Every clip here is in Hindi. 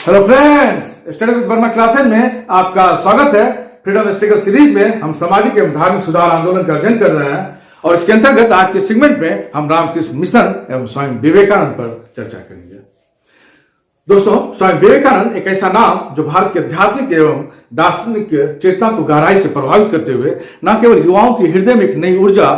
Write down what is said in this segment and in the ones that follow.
Hello friends, study with Verma classes में आपका स्वागत है। फ्रीडम स्ट्रगल सीरीज में हम सामाजिक एवं धार्मिक सुधार आंदोलन का अध्ययन कर रहे हैं और इसके अंतर्गत आज के सेगमेंट में हम रामकृष्ण मिशन एवं स्वामी विवेकानंद पर चर्चा करेंगे। दोस्तों, स्वामी विवेकानंद एक ऐसा नाम जो भारत के आध्यात्मिक एवं दार्शनिक चेतना को गहराई से प्रभावित करते हुए न केवल युवाओं के हृदय में एक नई ऊर्जा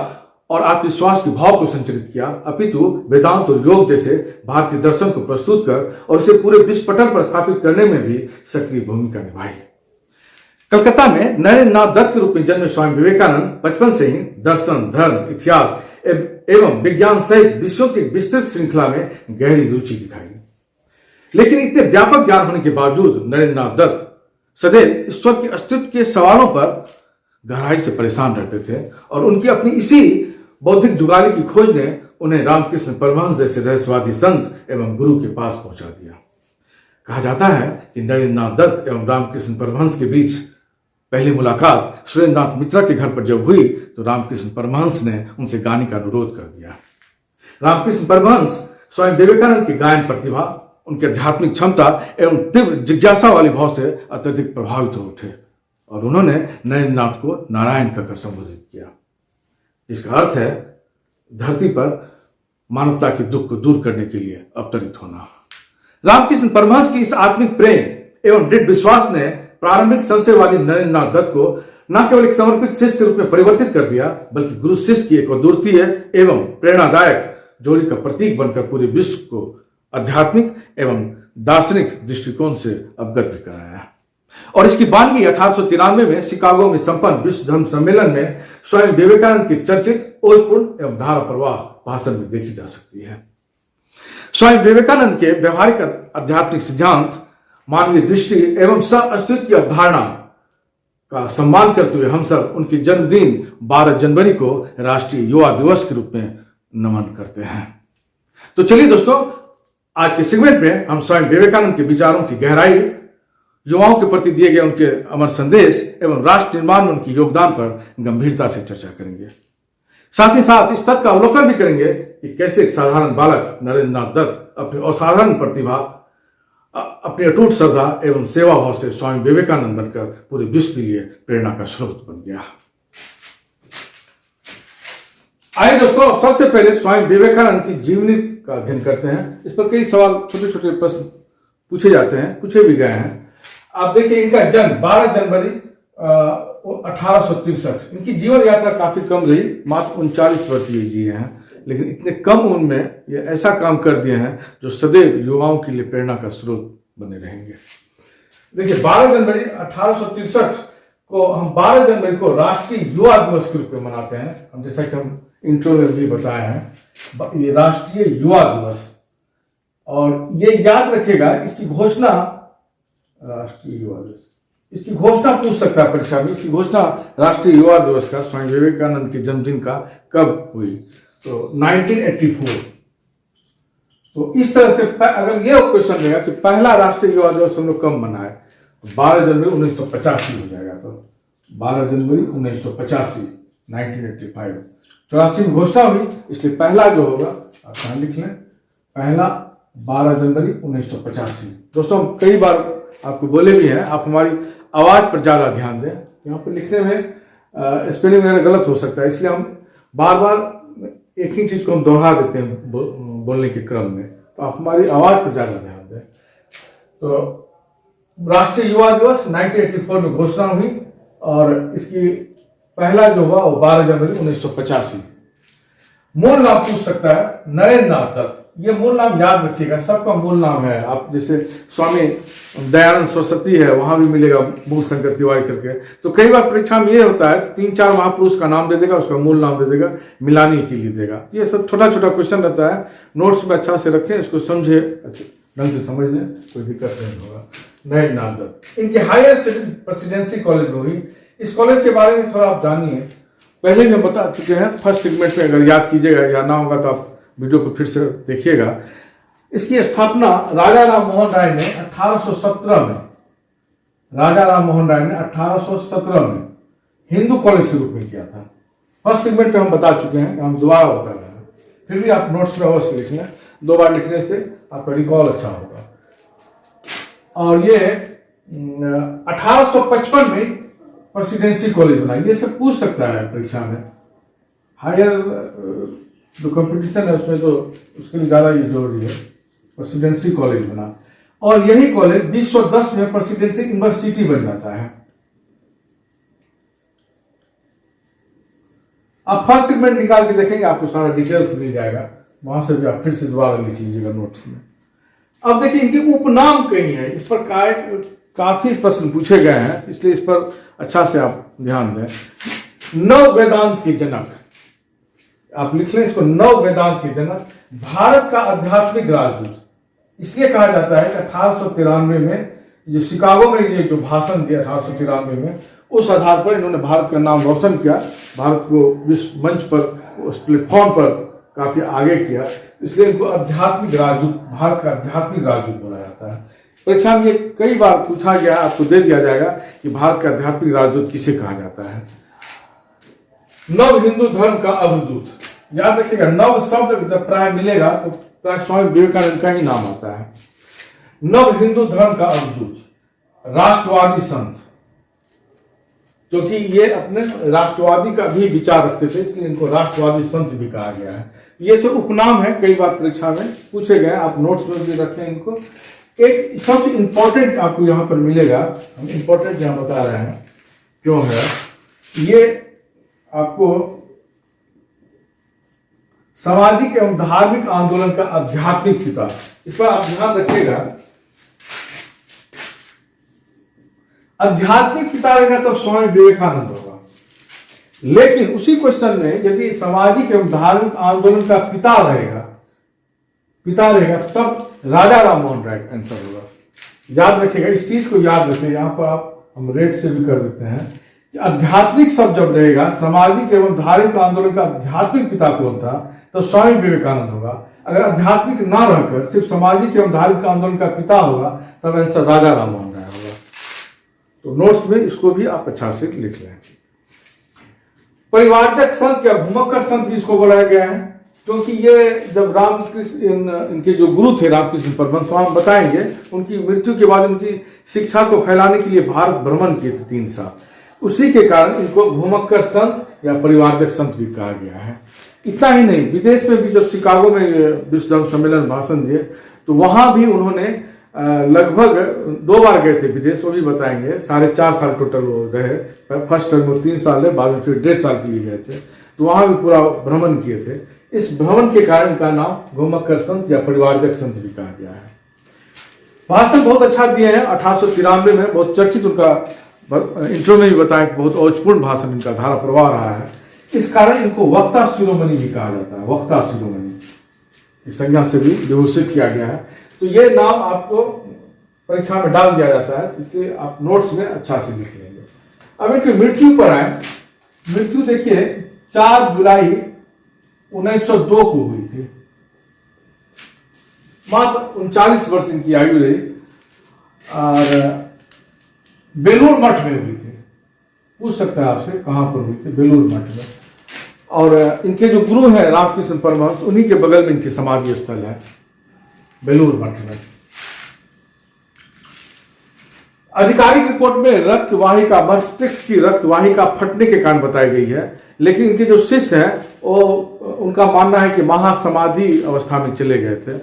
और आत्मविश्वास के भाव को संचालित किया, अपितु वेदांत और योग जैसे भारतीय दर्शन को प्रस्तुत कर और उसे पूरे विश्व पटल पर स्थापित करने में भी सक्रिय भूमिका निभाई। कलकत्ता में नरेंद्र नाथ दत्त के रूप में जन्मे स्वामी विवेकानंद बचपन से ही दर्शन, धर्म, इतिहास एवं विज्ञान सहित विषयों की विस्तृत श्रृंखला में गहरी रुचि दिखाई। लेकिन इतने व्यापक ज्ञान होने के बावजूद नरेंद्र नाथ दत्त सदैव ईश्वर के अस्तित्व के सवालों पर गहराई से परेशान रहते थे और उनकी अपनी इसी बौद्धिक जुगाली की खोज ने उन्हें रामकृष्ण परमहंस जैसे रहस्यवादी संत एवं गुरु के पास पहुंचा दिया। कहा जाता है कि नरेंद्र नाथ दत्त एवं रामकृष्ण परमहंस के बीच पहली मुलाकात सुरेंद्रनाथ मित्रा के घर पर जब हुई तो रामकृष्ण परमहंस ने उनसे गाने का अनुरोध कर दिया। रामकृष्ण परमहंस स्वामी विवेकानंद की गायन प्रतिभा, उनकी आध्यात्मिक क्षमता एवं तीव्र जिज्ञासा वाले भाव से अत्यधिक प्रभावित हो उठे और उन्होंने नरेंद्र नाथ को नारायण कहकर संबोधित किया, जिसका अर्थ है धरती पर मानवता के दुख को दूर करने के लिए अवतरित होना। रामकृष्ण परमहंस की इस आत्मिक प्रेम एवं दृढ़ विश्वास ने प्रारंभिक संशयवादी नरेंद्र नाथ दत्त को न केवल एक समर्पित शिष्य के रूप में परिवर्तित कर दिया, बल्कि गुरु शिष्य की एक अद्वितीय एवं प्रेरणादायक जोड़ी का प्रतीक बनकर पूरे विश्व को आध्यात्मिक एवं दार्शनिक दृष्टिकोण से अवगत भी कराया। और इसकी वानगी 1893 में शिकागो में संपन्न विश्व धर्म सम्मेलन में स्वामी विवेकानंद के चर्चित ओजपूर्ण एवं धारा प्रवाह भाषण में देखी जा सकती है। स्वामी विवेकानंद के व्यवहारिक आध्यात्मिक सिद्धांत, मानवीय दृष्टि एवं सह अस्तित्व की अवधारणा का सम्मान करते हुए हम सब उनके जन्मदिन 12 जनवरी को राष्ट्रीय युवा दिवस के रूप में नमन करते हैं। तो चलिए दोस्तों, आज के सेगमेंट में हम स्वामी विवेकानंद के विचारों की गहराई, युवाओं के प्रति दिए गए उनके अमर संदेश एवं राष्ट्र निर्माण में उनके योगदान पर गंभीरता से चर्चा करेंगे। साथ ही साथ इस तथ्य का अवलोकन भी करेंगे कि कैसे एक साधारण बालक नरेंद्र नाथ दत्त अपनी असाधारण प्रतिभा, अपनी अटूट श्रद्धा एवं सेवा भाव से स्वामी विवेकानंद बनकर पूरे विश्व के लिए प्रेरणा का स्रोत बन गया। आइए दोस्तों, सबसे पहले स्वामी विवेकानंद की जीवनी का अध्ययन करते हैं। इस पर कई सवाल, छोटे छोटे प्रश्न पूछे जाते हैं, पूछे भी गए हैं। आप देखिए, इनका जन्म 12 जनवरी 1863। इनकी जीवन यात्रा काफी कम रही, मात्र 39 वर्ष ये जिए हैं, लेकिन इतने कम उम्र में ये ऐसा काम कर दिए हैं जो सदैव युवाओं के लिए प्रेरणा का स्रोत बने रहेंगे। देखिए, 12 जनवरी 1863 को हम 12 जनवरी को राष्ट्रीय युवा दिवस के रूप में मनाते हैं। हम जैसा कि हम इंट्रो में भी बताए हैं, ये राष्ट्रीय युवा दिवस, और ये याद रखिएगा, इसकी घोषणा राष्ट्रीय युवा दिवस, इसकी घोषणा पूछ सकता है परीक्षा में, इसकी घोषणा राष्ट्रीय युवा दिवस का स्वामी विवेकानंद के जन्मदिन का कब हुई, तो 1984। तो इस तरह से अगर ये क्वेश्चन रहेगा कि पहला राष्ट्रीय युवा दिवस हम लोग कब मनाए, तो 12 जनवरी 1985 हो जाएगा। तो 12 जनवरी 1985, 1985, 84 में घोषणा हुई, इसलिए पहला जो होगा आप ध्यान लिख लें, पहला 12 जनवरी 1985। दोस्तों, हम कई बार आपको बोले भी हैं, आप हमारी आवाज पर ज्यादा ध्यान दें। यहाँ पर लिखने में स्पेलिंग वगैरह गलत हो सकता है, इसलिए हम बार बार एक ही चीज को हम दोहरा देते हैं बोलने के क्रम में, तो आप हमारी आवाज पर ज्यादा ध्यान दें। तो राष्ट्रीय युवा दिवस 1984 में घोषणा हुई और इसकी पहला जो हुआ वो 12 जनवरी 1985। मूल नाम पूछ सकता है नरेंद्र नाथ दत्त। ये मूल नाम याद रखिएगा, सबका मूल नाम है। आप जैसे स्वामी दयानंद सरस्वती है, वहां भी मिलेगा मूल शंकर तिवारी करके। तो कई बार परीक्षा में ये होता है 3-4 महापुरुष का नाम दे देगा, उसका मूल नाम दे देगा, मिलानी के लिए देगा। ये सब छोटा छोटा क्वेश्चन रहता है, नोट्स में अच्छा से रखें, इसको समझे, अच्छे ढंग से समझ लें, कोई दिक्कत नहीं होगा। नरेंद्र नाथ दत्त इनकी हायर स्टडी प्रेसिडेंसी कॉलेज में हुई। इस कॉलेज के बारे में थोड़ा आप जानिए, पहले भी हम बता चुके हैं फर्स्ट सेगमेंट में, अगर याद कीजिएगा या ना होगा तो आप वीडियो को फिर से देखिएगा। इसकी स्थापना राजा राम मोहन राय ने 1817 में, राजा राम मोहन राय ने 1817 में हिंदू कॉलेज के रूप में किया था। फर्स्ट सेगमेंट पे हम बता चुके हैं, हम दोबारा बता रहे हैं, फिर भी आप नोट्स में अवश्य लिख लें, 2 बार लिखने से आपका रिकॉल अच्छा होगा। और ये 1855 में प्रेसिडेंसी कॉलेज बना। ये सब पूछ सकता है परीक्षा में। हायर जो कंपटीशन है उसमें तो उसके लिए ज़्यादा ये जरूरी है। प्रेसिडेंसी कॉलेज बना और यही कॉलेज 1910 में प्रेसिडेंसी यूनिवर्सिटी बन जाता है। आप फर्स्ट सेगमेंट निकाल के देखेंगे, आपको सारा डिटेल्स मिल जाएगा, वहां से भी आप फिर से दोबारा लिख लीजिएगा नोट्स में। अब देखिए इनके उपनाम कई हैं, इस पर काफी प्रश्न पूछे गए हैं, इसलिए इस पर अच्छा से आप ध्यान दें। नव वेदांत के जनक, आप लिख लें इसको, नव वेदांत के जनक, भारत का आध्यात्मिक राजदूत। इसलिए कहा जाता है कि 1893 में जो शिकागो में ये जो भाषण दिया 1893 में, उस आधार पर इन्होंने भारत का नाम रोशन किया, भारत को विश्व मंच पर, उस प्लेटफॉर्म पर काफी आगे किया, इसलिए इनको आध्यात्मिक राजदूत, भारत का आध्यात्मिक राजदूत बोला जाता है। परीक्षा में कई बार पूछा गया, आपको दे दिया जाएगा कि भारत का आध्यात्मिक राजदूत किसे कहा जाता है। नव हिंदू धर्म का अवधूत, याद रखिएगा, नव शब्द जब प्राय मिलेगा तो प्राय स्वामी विवेकानंद का ही नाम आता है। नव हिंदू धर्म का अवधूत, राष्ट्रवादी संत, क्योंकि ये अपने राष्ट्रवादी का भी विचार रखते थे, इसलिए इनको राष्ट्रवादी संत भी कहा गया है। ये सब उपनाम है, कई बार परीक्षा में पूछे गए, आप नोट्स में भी रखें इनको। एक सबसे इंपॉर्टेंट आपको यहां पर मिलेगा, हम इंपॉर्टेंट यहां बता रहे हैं क्यों है, ये आपको सामाजिक एवं धार्मिक आंदोलन का आध्यात्मिक पिता, इस पर आप ध्यान रखिएगा। आध्यात्मिक पिता रहेगा तब स्वामी विवेकानंद होगा, लेकिन उसी क्वेश्चन में यदि सामाजिक एवं धार्मिक आंदोलन का पिता रहेगा तब राजा राम मोहन राय आंसर होगा। याद रखिएगा, इस चीज को याद रखें। यहां पर आप हम रेट से भी कर देते हैं कि आध्यात्मिक शब्द जब रहेगा, सामाजिक एवं धार्मिक आंदोलन का आध्यात्मिक पिता कौन था, तो स्वामी विवेकानंद होगा। अगर आध्यात्मिक ना रहकर सिर्फ सामाजिक एवं धार्मिक आंदोलन का पिता होगा तब आंसर राजा राम मोहन राय होगा। तो नोट्स में इसको भी आप अच्छा से लिख लें। परिवारजक संत या भूमक्कर संत भी इसको बुलाया गया है, क्योंकि ये जब रामकृष्ण इनके जो गुरु थे रामकृष्ण परमहंस, हम बताएंगे, उनकी मृत्यु के बाद उनकी शिक्षा को फैलाने के लिए भारत भ्रमण किए थे 3 साल, उसी के कारण इनको भूमक्कर संत या परिवारजक संत भी कहा गया है। इतना ही नहीं, विदेश में भी जब शिकागो में विश्व धर्म सम्मेलन भाषण दिए तो वहां भी उन्होंने लगभग 2 बार गए थे विदेश, वो भी बताएंगे। 4.5 साल टोटल वो रहे, फर्स्ट टर्म में 3 साल रहे, बाद में फिर 1.5 साल के लिए गए थे, तो वहां भी पूरा भ्रमण किए थे। इस भ्रमण के कारण इनका नाम भूमक्कर संत या परिवारजक संत भी कहा गया है। भाषण बहुत अच्छा दिए हैं 1893 में, बहुत चर्चित, उनका इंट्रो में भी बताया बहुत औचपूर्ण भाषण इनका धारा प्रवाह रहा है। इस कारण इनको वक्ता शिरोमणि भी कहा जाता है, वक्ता शिरोमणि इस संज्ञा से भी विभूषित किया गया है। तो ये नाम आपको परीक्षा में डाल दिया जाता है, इसलिए आप नोट्स में अच्छा से लिख लेंगे। अब इनकी मृत्यु पर आए। मृत्यु देखिए 4 जुलाई 1902 को हुई थी, मात्र 39 वर्ष इनकी आयु रही और बेलूर मठ में हुई थी। पूछ सकता है आपसे कहां पर हुई थी, बेलूर मठ में। और इनके जो गुरु हैं रामकृष्ण परमहंस, उन्हीं के बगल में इनकी समाधि स्थल है, बेलूर मठ में। आधिकारिक रिपोर्ट में रक्त वाहिका, मस्तिष्क की रक्त वाहिका फटने के कारण बताई गई है, लेकिन इनके जो शिष्य हैं वो उनका मानना है कि महासमाधि अवस्था में चले गए थे।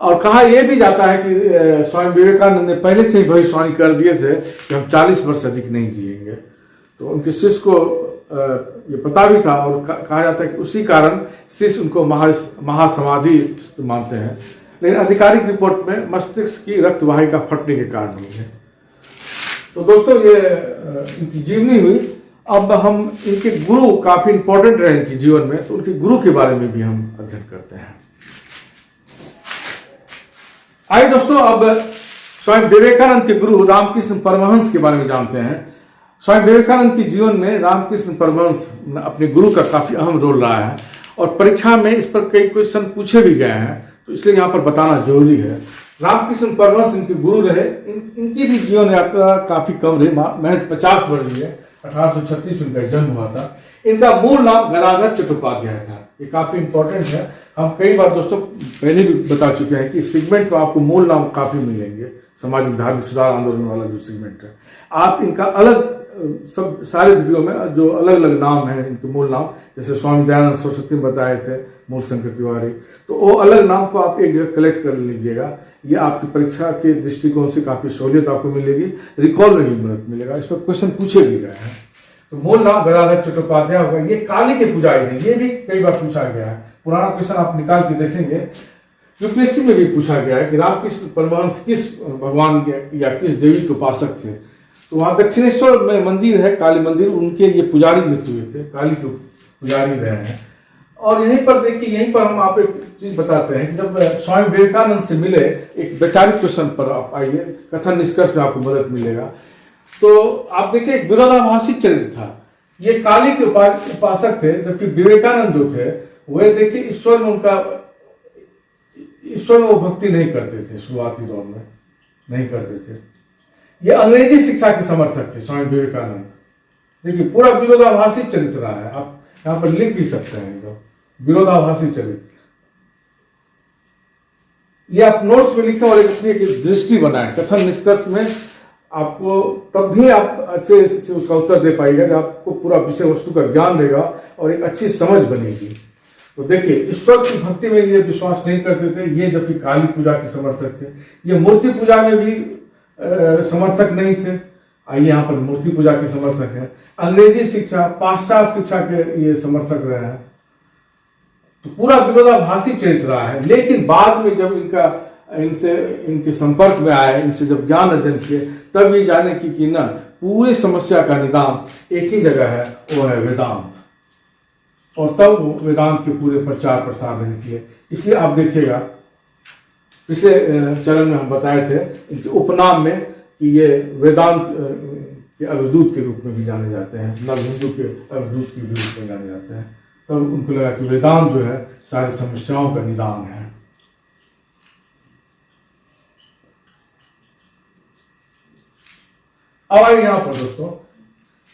और कहा यह भी जाता है कि स्वामी विवेकानंद ने पहले से ही भविष्यवाणी कर दिए थे कि हम 40 वर्ष अधिक नहीं जिएंगे। तो उनके शिष्य को ये पता भी था और कहा जाता है कि उसी कारण शिष्य उनको महासमाधि मानते हैं, लेकिन आधिकारिक रिपोर्ट में मस्तिष्क की रक्त वाहिका फटने के कारण हुई है। तो दोस्तों ये इनकी जीवनी हुई। अब हम इनके गुरु काफी इंपॉर्टेंट रहे इनके जीवन में, तो उनके गुरु के बारे में भी हम अध्ययन करते हैं। आइए दोस्तों, अब स्वामी विवेकानंद के गुरु रामकृष्ण परमहंस के बारे में जानते हैं। स्वामी विवेकानंद के जीवन में रामकृष्ण परमहंस अपने गुरु का काफी अहम रोल रहा है और परीक्षा में इस पर कई क्वेश्चन पूछे भी गए हैं, तो इसलिए यहाँ पर बताना जरूरी है। रामकृष्ण परमहंस इनके गुरु रहे। इनकी भी जीवन यात्रा काफी कम रही, महज 50 वर्ष है। 1836 में इनका जन्म हुआ था। इनका मूल नाम गदाधर चट्टोपाध्याय था। ये काफी इंपॉर्टेंट है, हम कई बार दोस्तों पहले भी बता चुके हैं कि सेगमेंट में आपको मूल नाम काफी मिलेंगे, सामाजिक धार्मिक सुधार आंदोलन वाला जो सेगमेंट है, आप इनका अलग सब सारे वीडियो में जो अलग अलग नाम है इनके मूल नाम, जैसे स्वामी दयानंद सरस्वती में बताए थे मूल शंकर तिवारी, तो वो अलग नाम को आप एक जगह कलेक्ट कर लीजिएगा। ये आपकी परीक्षा के दृष्टिकोण से काफ़ी सहूलियत आपको मिलेगी, रिकॉल में भी मदद मिलेगा। इस पर क्वेश्चन पूछे भी गए हैं। तो मूल नाम गदाधर चट्टोपाध्याय होगा। ये काली के पुजारी हैं, ये भी कई बार पूछा गया है। पुराना क्वेश्चन आप निकाल के देखेंगे, यूपीएससी में भी पूछा गया है कि रामकृष्ण परमहंस किस भगवान के या किस देवी के उपासक थे। तो वहाँ दक्षिणेश्वर में मंदिर है, काली मंदिर, उनके ये पुजारी नियुक्त हुए थे, काली के पुजारी रहे हैं। और यहीं पर देखिए, यहीं पर हम आप एक चीज बताते हैं कि जब स्वामी विवेकानंद से मिले, एक वैचारिक क्वेश्चन पर आप आइए, कथन निष्कर्ष में आपको मदद मिलेगा। तो आप देखिए एक विरोधाभासी चरित्र था। ये काली के उपासक थे, जबकि विवेकानंद जो थे वे देखिए ईश्वर में वो भक्ति नहीं करते थे, शुरुआती दौर में नहीं करते थे। ये अंग्रेजी शिक्षा के समर्थक थे स्वामी विवेकानंद। देखिए पूरा विरोधाभासी चरित्र रहा है, आप यहाँ पर लिख भी सकते हैं, तो विरोधाभासी चरित्र ये आप नोट्स में लिखें और एक दृष्टि बनाएं। कथन निष्कर्ष में आपको तब भी आप अच्छे से उसका उत्तर दे पाएगा जब आपको पूरा विषय वस्तु का ज्ञान रहेगा और एक अच्छी समझ बनेगी। तो देखिए ईश्वर की भक्ति में ये विश्वास नहीं करते थे, ये जबकि काली पूजा के समर्थक थे। ये मूर्ति पूजा में भी समर्थक नहीं थे, आइए यहाँ पर मूर्ति पूजा के समर्थक हैं। अंग्रेजी शिक्षा, पाश्चात्य शिक्षा के ये समर्थक रहे हैं। तो पूरा विरोधाभासी चरित्र रहा है। लेकिन बाद में जब इनके संपर्क में आए, इनसे जब ज्ञान अर्जन किए, तब ये जाने कि ना पूरी समस्या का निदान एक ही जगह है, वो है वेदांत। और तब वेदांत के पूरे प्रचार प्रसार में निकले। इसलिए आप देखिएगा पिछले चरण में हम बताए थे इनके उपनाम में कि ये वेदांत के अवधूत के रूप में भी जाने जाते हैं, नव हिंदू के अवधूत के रूप में जाने जाते हैं। तब उनको लगा कि वेदांत जो है सारी समस्याओं का निदान है। अब आइए यहाँ पर दोस्तों,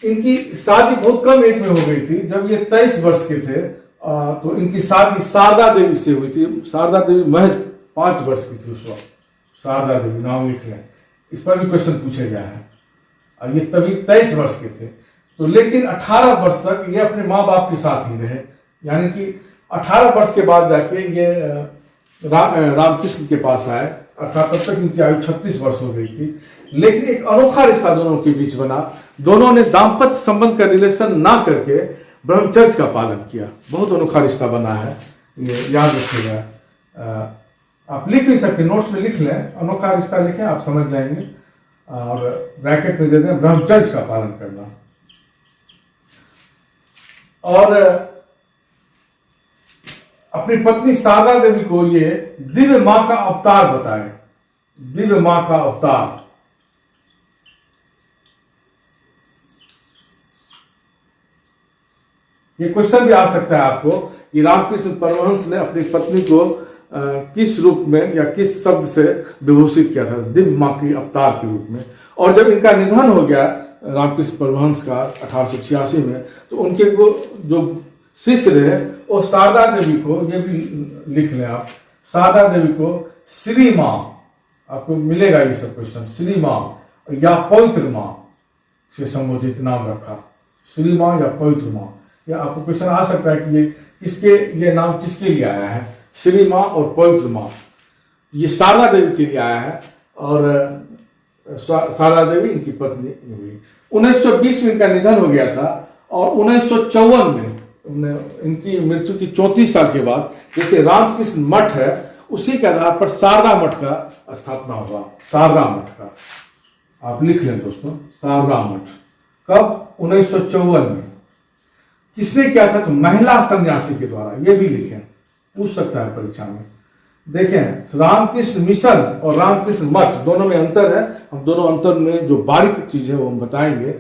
इनकी शादी बहुत कम एज में हो गई थी। जब ये 23 वर्ष के थे तो इनकी शादी शारदा देवी से हुई थी। शारदा देवी महज 5 वर्ष की थी उस वक्त। शारदा देवी नाम लिख लें, इस पर भी क्वेश्चन पूछे गया है। और ये तभी 23 वर्ष के थे। तो लेकिन 18 वर्ष तक ये अपने माँ बाप के साथ ही रहे, यानी कि 18 वर्ष के बाद जाके ये रामकृष्ण के पास आए, अर्थात तब तक इनकी आयु 36 वर्ष हो गई थी। लेकिन एक अनोखा रिश्ता दोनों के बीच बना। दोनों ने दाम्पत्य संबंध का रिलेशन ना करके ब्रह्मचर्य का पालन किया। बहुत अनोखा रिश्ता बना है, ये याद रखिएगा। आप लिख भी सकते, नोट्स में लिख लें, अनोखा रिश्ता लिखें, आप समझ जाएंगे। और ब्रैकेट में दे दें ब्रह्मचर्य का पालन करना। और अपनी पत्नी शारदा देवी को ये दिव्य मां का अवतार बताए, दिव्य मां का अवतार। ये क्वेश्चन भी आ सकता है आपको कि रामकृष्ण परमहंस ने अपनी पत्नी को किस रूप में या किस शब्द से विभूषित किया था, दिव्य मां की अवतार के रूप में। और जब इनका निधन हो गया रामकृष्ण परमहंस का 1886 में, तो उनके को जो शिष्य रहे वो शारदा देवी को, ये भी लिख लें आप, शारदा देवी को श्री मां, आपको मिलेगा ये सब क्वेश्चन, श्री मां या पवित्र मां से संबोधित नाम रखा, श्री मां या पवित्र मां। या आपको क्वेश्चन आ सकता है कि ये नाम किसके लिए आया है, श्री मां और पवित्र मां। ये शारदा देवी के लिए आया है और शारदा देवी इनकी पत्नी हुई। 1920 में इनका निधन हो गया था और 1954 में इनकी मृत्यु की 34 साल के बाद जैसे रामकृष्ण मठ है उसी के आधार पर शारदा मठ का स्थापना हुआ। शारदा मठ का आप लिख लें दोस्तों, शारदा मठ कब, 1954 में। किसने किया था, तो महिला सन्यासी के द्वारा। ये भी लिखें, पूछ सकता है परीक्षा में। देखें रामकृष्ण मिशन और रामकृष्ण मठ दोनों में अंतर है। हम दोनों अंतर में जो बारीक चीज है वो हम बताएंगे,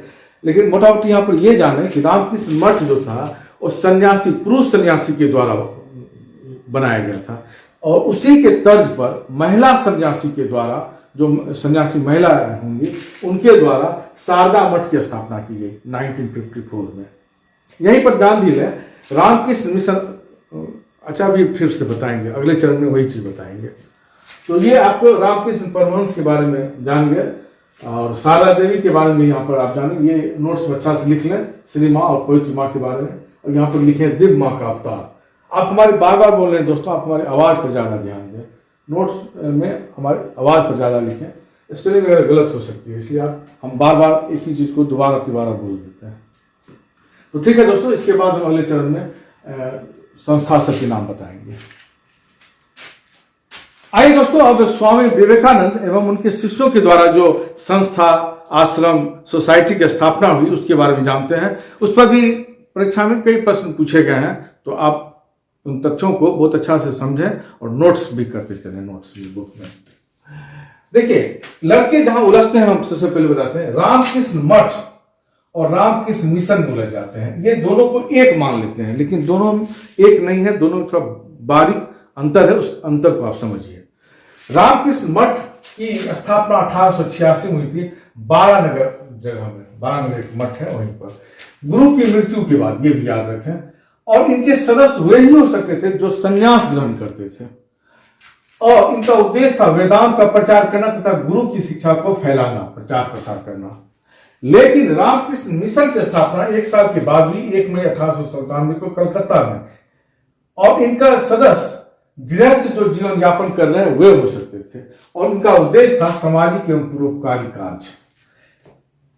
लेकिन मोटा मोटी यहाँ पर ये जाने कि रामकृष्ण मठ जो था वो सन्यासी, पुरुष सन्यासी के द्वारा बनाया गया था और उसी के तर्ज पर महिला सन्यासी के द्वारा, जो सन्यासी महिला होंगी उनके द्वारा शारदा मठ की स्थापना की गई 1954 में। यहीं पर जान भी लें रामकृष्ण मिशन, अच्छा अभी फिर से बताएंगे, अगले चरण में वही चीज बताएंगे। तो ये आपको रामकृष्ण परमहंस के बारे में जान गए, और शारदा देवी के बारे में यहाँ पर आप जानें। ये नोट्स में अच्छा से लिख लें, श्री माँ और पवित्र माँ के बारे में, और यहाँ पर लिखे दिव्य माँ का अवतार। आप हमारे बार बार बोल रहे हैं दोस्तों, आप हमारी आवाज़ पर ज़्यादा ध्यान दें, नोट्स में हमारी आवाज़ पर ज़्यादा लिखें, स्पेलिंग वगैरह गलत हो सकती है, इसलिए हम बार बार एक ही चीज़ को दोबारा तिबारा बोल देते हैं। तो ठीक है दोस्तों, इसके बाद हम अगले चरण में संस्था सब के नाम बताएंगे। आइए दोस्तों, अब स्वामी विवेकानंद एवं उनके शिष्यों के द्वारा जो संस्था, आश्रम, सोसाइटी की स्थापना हुई उसके बारे में जानते हैं। उस पर भी परीक्षा में कई प्रश्न पूछे गए हैं, तो आप उन तथ्यों को बहुत अच्छा से समझें और नोट्स भी करते चलें, नोट्स भी बुक में। देखिए, लड़के जहां उलझते हैं, हम सबसे पहले बताते हैं, रामकृष्ण मठ और रामकृष्ण मिशन में उलझ जाते हैं। ये दोनों को एक मान लेते हैं, लेकिन दोनों एक नहीं है, दोनों में थोड़ा बारीक अंतर है, उस अंतर को आप समझिए। रामकृष्ण मठ की स्थापना 1886 में हुई थी, बारानगर जगह में, बारानगर एक मठ है वहीं पर, गुरु की मृत्यु के बाद, ये भी याद रखें। और इनके सदस्य वे ही हो सकते थे जो संन्यास ग्रहण करते थे, और इनका उद्देश्य था वेदांत का प्रचार करना तथा गुरु की शिक्षा को फैलाना, प्रचार प्रसार करना। लेकिन रामकृष्ण मिशन की स्थापना 1 साल के बाद हुई, 1 मई 1897 को कलकत्ता में, और इनका सदस्य गृहस्थ जो जीवन यापन कर रहे हैं वे हो सकते थे, और उनका उद्देश्य था सामाजिक एवं परोपकारी कार्य।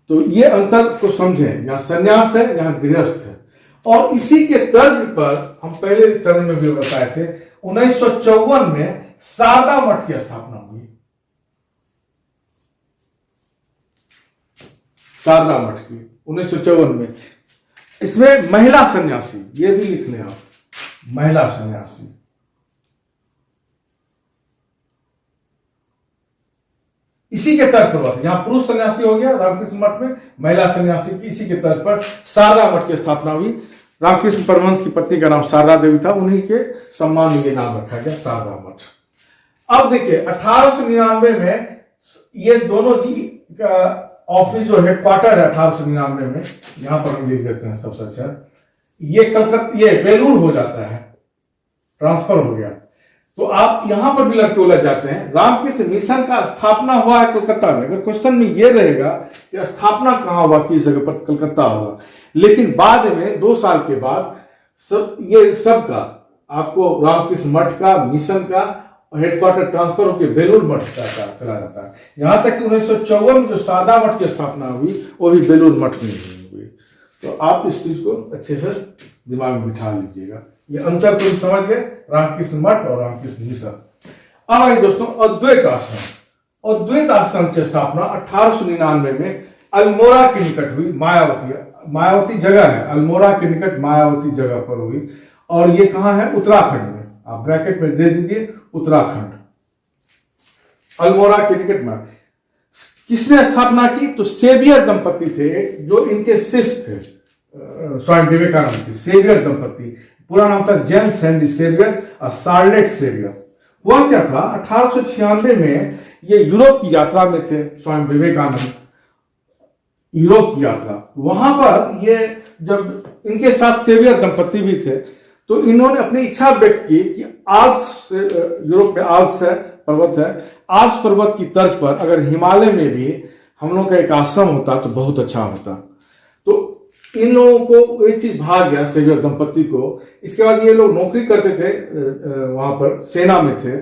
तो ये अंतर को समझें, यहाँ संन्यास है, यहाँ गृहस्थ है। और इसी के तर्ज पर हम पहले चरण में भी बताए थे, 1954 में शारदा मठ की स्थापना हुई, शारदा मठ की 1954 में। इसमें महिला सन्यासी, ये भी लिख लें आप, महिला सन्यासी। इसी के तर्ज पर हुआ था, यहां पुरुष सन्यासी हो गया रामकृष्ण मठ में, महिला सन्यासी की इसी के तर्ज पर शारदा मठ की स्थापना हुई। रामकृष्ण परमहंस की पत्नी का नाम शारदा देवी था, उन्हीं के सम्मान में ये नाम रखा गया, शारदा मठ। अब देखिए, 1899 में ये दोनों की ऑफिस जो हेडक्वार्टर है 1899 में, यहां पर हम देख देते हैं सबसे अच्छा, ये कलकत्ता, ये बेलूर हो जाता है, ट्रांसफर हो गया। तो आप यहां पर भी लड़के उलझ जाते हैं। रामकृष्ण मिशन का स्थापना हुआ है कलकत्ता में, अगर क्वेश्चन में ये रहेगा कि स्थापना कहां हुआ, किस जगह पर, कलकत्ता हुआ। लेकिन बाद में 2 साल के बाद ये सब का आपको रामकृष्ण मठ का, मिशन का हेडक्वार्टर ट्रांसफर होकर बेलूर मठ का चला जाता है। यहां तक कि 1954 में जो शारदा मठ की स्थापना हुई वो भी बेलूर मठ में हुई। तो आप इस चीज को अच्छे से दिमाग में बिठा लीजिएगा, ये अंतर को समझ गए, रामकृष्ण मठ और रामकृष्ण मिशन। अब आइए दोस्तों, अद्वैत आश्रम। अद्वैत आश्रम की स्थापना 1899 में अल्मोड़ा के निकट हुई, मायावती जगह है, अल्मोड़ा के निकट मायावती जगह पर हुई। और ये कहां है, उत्तराखंड में, आप ब्रैकेट में दे दीजिए उत्तराखंड, अल्मोड़ा के निकट में। किसने स्थापना की, तो सेवियर दंपति थे जो इनके शिष्य थे, स्वामी विवेकानंद के सेवियर दंपति। पूरा नाम था जेम्स हेनरी सेवियर और शार्लेट सेवियर। हुआ क्या था, 1896 में ये यूरोप की यात्रा में थे स्वामी विवेकानंद, यूरोप की यात्रा। वहां पर ये जब इनके साथ सेवियर दंपति भी थे, तो इन्होंने अपनी इच्छा व्यक्त की कि आल्प्स, यूरोप में आल्प्स है, पर्वत है, आल्प्स पर्वत की तर्ज पर अगर हिमालय में भी हम लोग का एक आश्रम होता तो बहुत अच्छा होता। तो इन लोगों को एक चीज भाग गया, सेवियर दंपति को। इसके बाद ये लोग नौकरी करते थे, वहां पर सेना में थे,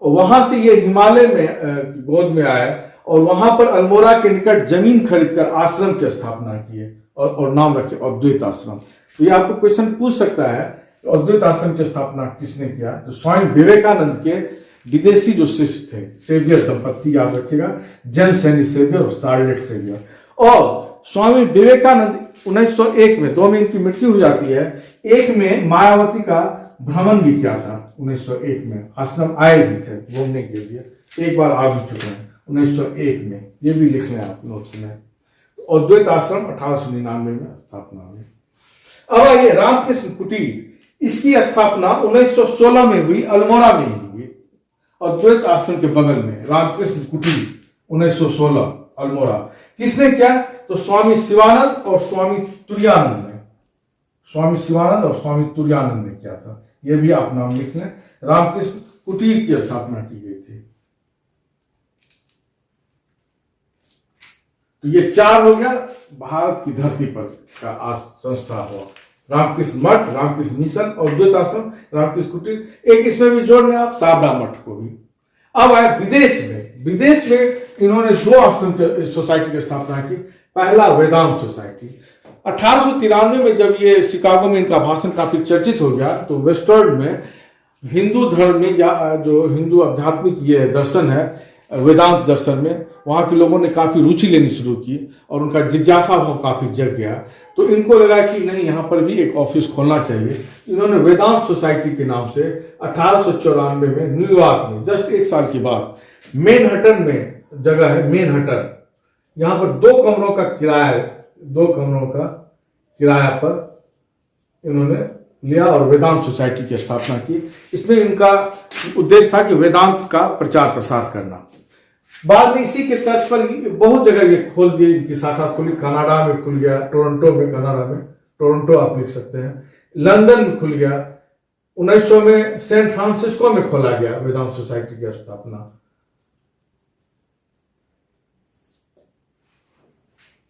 और वहां से ये हिमालय में गोद में आए, और वहां पर अल्मोड़ा के निकट जमीन खरीदकर आश्रम की स्थापना किए, और नाम रखे अद्वैत आश्रम। तो ये आपको क्वेश्चन पूछ सकता है, अद्वैत आश्रम की स्थापना किसने किया, तो स्वामी विवेकानंद के विदेशी जो शिष्य थे, सेवियर दंपति, याद रखिएगा, जेम्स हेनरी सेवियर और शार्लेट सेवियर। और स्वामी विवेकानंद 1901 में, 2 में इनकी मृत्यु हो जाती है, 1 में मायावती का भ्रमण भी किया था 1901 में, आश्रम आए भी थे घूमने के लिए, एक बार आ भी चुके हैं 1901 में, ये भी लिख लें आप नोट्स में। अद्वैत आश्रम 1899 में स्थापना हुई। अब आइए रामकृष्ण कुटीर, इसकी स्थापना 1916 में हुई, अल्मोड़ा में ही हुई, अद्वैत आश्रम के बगल में रामकृष्ण कुटीर 1916 अल्मोड़ा। किसने किया, तो स्वामी शिवानंद और स्वामी तुरानंद ने, स्वामी शिवानंद और स्वामी तुरानंद ने किया था। यह भी आप नाम लिख लें। रामकृष्ण कुटीर की स्थापना की गई थी। तो ये 4 हो गया भारत की धरती पर का संस्था हुआ। रामकृष्ण मठ, रामकृष्ण मिशन, अद्वैत आश्रम, रामकृष्ण कुटीर। एक इसमें भी जोड़ लें आप शारदा मठ को भी। अब आए विदेश में। विदेश में इन्होंने 2 आश्रम सोसाइटी की स्थापना की। पहला वेदांत सोसाइटी। 1893 में जब ये शिकागो में इनका भाषण काफी चर्चित हो गया, तो वेस्टर्न में हिंदू धर्म में या जो हिंदू आध्यात्मिक ये दर्शन है वेदांत दर्शन में, वहाँ के लोगों ने काफी रुचि लेनी शुरू की और उनका जिज्ञासा भाव काफी जग गया। तो इनको लगा कि नहीं, यहाँ पर भी एक ऑफिस खोलना चाहिए। इन्होंने वेदांत सोसाइटी के नाम से 1894 में न्यूयॉर्क में, जस्ट 1 साल के बाद, मेनहट्टन में जगह है मेनहट्टन, यहाँ पर 2 कमरों का किराया पर इन्होंने लिया और वेदांत सोसाइटी की स्थापना की। इसमें इनका उद्देश्य था कि वेदांत का प्रचार प्रसार करना। बाद में इसी के तर्ज पर बहुत जगह ये खोल दिए, इनकी शाखा खुली। कनाडा में खुल गया, टोरंटो में, कनाडा में टोरंटो आप लिख सकते हैं, लंदन में खुल गया। 1900 में सैन फ्रांसिस्को में खोला गया वेदांत सोसाइटी की स्थापना।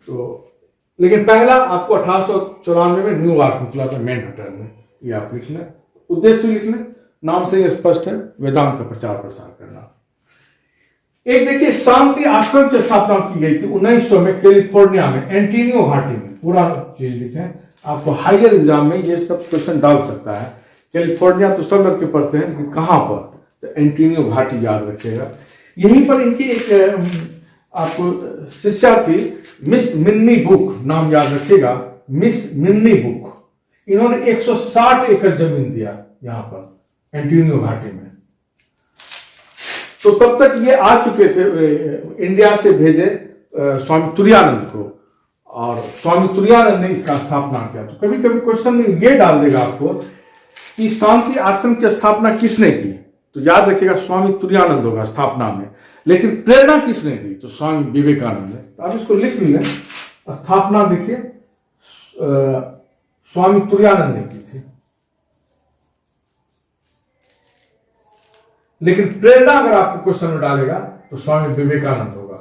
तो लेकिन पहला आपको 1894 में न्यूयॉर्क में खुला था, मैनहट्टन में। ये आप लिख लें, उद्देश्य भी लिख लें, नाम से ही स्पष्ट है, वेदांत का प्रचार प्रसार करना। एक देखिए शांति आश्रम की स्थापना की गई थी 1900 में कैलिफोर्निया में, एंटीनियो घाटी में। पूरा चीज लिखें, आपको हायर एग्जाम में ये सब क्वेश्चन डाल सकता है। कैलिफोर्निया तो सब लड़के पढ़ते हैं कि कहां पर, तो एंटीनियो घाटी याद रखिएगा। यहीं पर इनकी एक आपको शिष्या थी, मिस मिन्नी बुक, नाम याद रखिएगा, मिस मिन्नी बुक। इन्होंने 160 एकड़ जमीन दिया यहां पर एंटीनियो घाटी में। तो तब तक ये आ चुके थे, इंडिया से भेजे स्वामी तुरानंद को, और स्वामी तुरानंद ने इसका स्थापना किया। तो कभी कभी क्वेश्चन में ये डाल देगा आपको कि शांति आश्रम की स्थापना किसने की, तो याद रखिएगा स्वामी तुरानंद होगा स्थापना में। लेकिन प्रेरणा किसने दी, तो स्वामी विवेकानंद ने। तो आप इसको लिख भी लें, स्थापना देखिए स्वामी तुरानंद ने की थी। लेकिन प्रेरणा अगर आपको क्वेश्चन में डालेगा तो स्वामी विवेकानंद होगा,